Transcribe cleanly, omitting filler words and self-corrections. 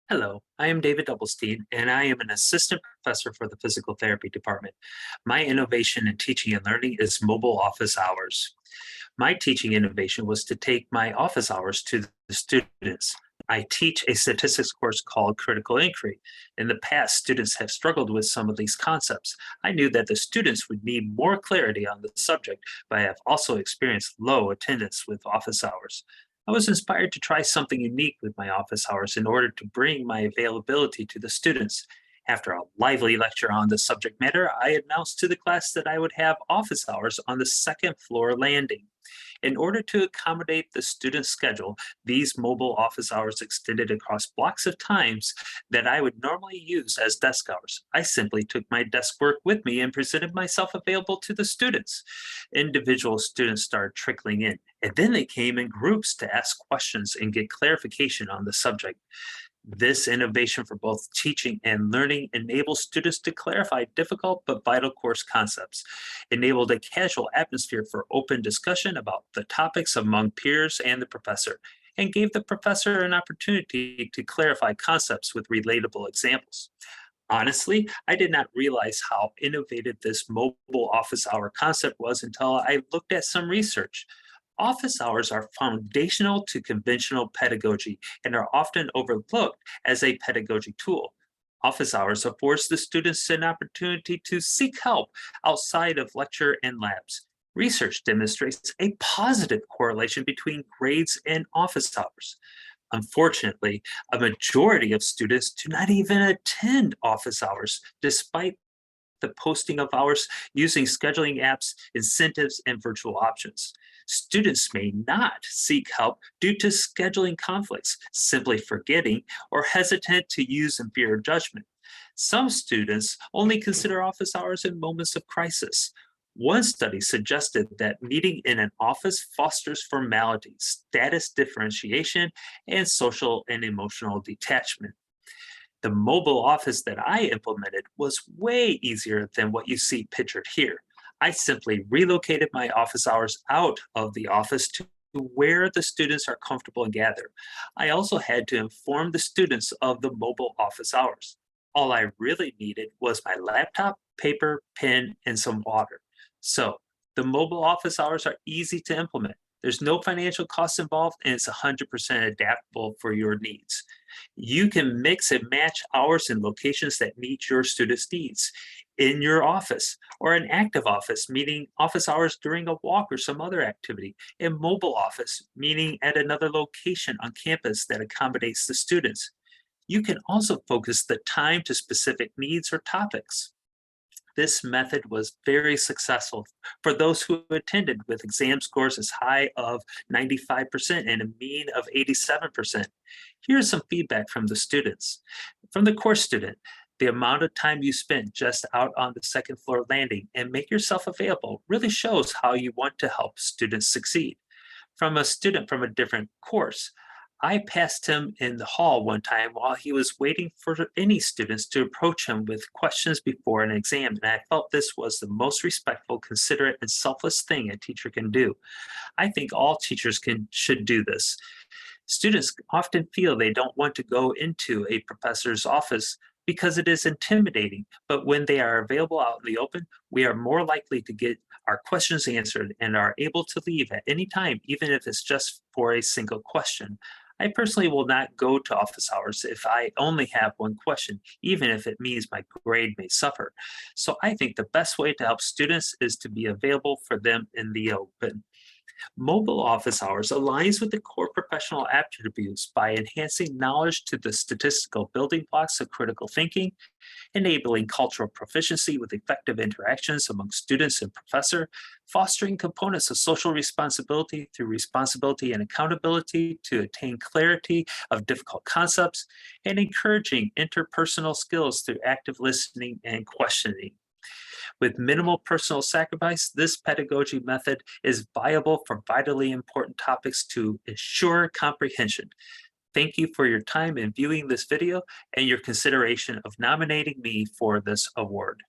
Hello, I am David Doubblestein, and I am an assistant professor for the physical therapy department. My innovation in teaching and learning is mobile office hours. My teaching innovation was to take my office hours to the students. I teach a statistics course called Critical Inquiry. In the past, students have struggled with some of these concepts. I knew that the students would need more clarity on the subject, but I have also experienced low attendance with office hours. I was inspired to try something unique with my office hours in order to bring my availability to the students. After a lively lecture on the subject matter, I announced to the class that I would have office hours on the second floor landing. In order to accommodate the student schedule, these mobile office hours extended across blocks of times that I would normally use as desk hours. I simply took my desk work with me and presented myself available to the students. Individual students started trickling in, and then they came in groups to ask questions and get clarification on the subject. This innovation for both teaching and learning enables students to clarify difficult but vital course concepts, enabled a casual atmosphere for open discussion about the topics among peers and the professor, and gave the professor an opportunity to clarify concepts with relatable examples. Honestly, I did not realize how innovative this mobile office hour concept was until I looked at some research. Office hours are foundational to conventional pedagogy and are often overlooked as a pedagogy tool. Office hours affords the students an opportunity to seek help outside of lecture and labs. Research demonstrates a positive correlation between grades and office hours. Unfortunately, a majority of students do not even attend office hours despite the posting of hours using scheduling apps, incentives, and virtual options. Students may not seek help due to scheduling conflicts, simply forgetting, or hesitant to use inferior judgment. Some students only consider office hours in moments of crisis. One study suggested that meeting in an office fosters formality, status differentiation, and social and emotional detachment. The mobile office that I implemented was way easier than what you see pictured here. I simply relocated my office hours out of the office to where the students are comfortable and gather. I also had to inform the students of the mobile office hours. All I really needed was my laptop, paper, pen, and some water. So the mobile office hours are easy to implement. There's no financial costs involved, and it's 100% adaptable for your needs. You can mix and match hours and locations that meet your students' needs in your office or an active office, meaning office hours during a walk or some other activity, a mobile office, meaning at another location on campus that accommodates the students. You can also focus the time to specific needs or topics. This method was very successful for those who attended with exam scores as high of 95% and a mean of 87%. Here's some feedback from the students. From the course student, the amount of time you spent just out on the second floor landing and make yourself available really shows how you want to help students succeed. From a student from a different course, I passed him in the hall one time while he was waiting for any students to approach him with questions before an exam, and I felt this was the most respectful, considerate, and selfless thing a teacher can do. I think all teachers should do this. Students often feel they don't want to go into a professor's office because it is intimidating, but when they are available out in the open, we are more likely to get our questions answered and are able to leave at any time, even if it's just for a single question. I personally will not go to office hours if I only have one question, even if it means my grade may suffer. So I think the best way to help students is to be available for them in the open. Mobile office hours aligns with the core professional attributes by enhancing knowledge to the statistical building blocks of critical thinking, enabling cultural proficiency with effective interactions among students and professor, fostering components of social responsibility through responsibility and accountability to attain clarity of difficult concepts, and encouraging interpersonal skills through active listening and questioning. With minimal personal sacrifice, this pedagogy method is viable for vitally important topics to ensure comprehension. Thank you for your time in viewing this video and your consideration of nominating me for this award.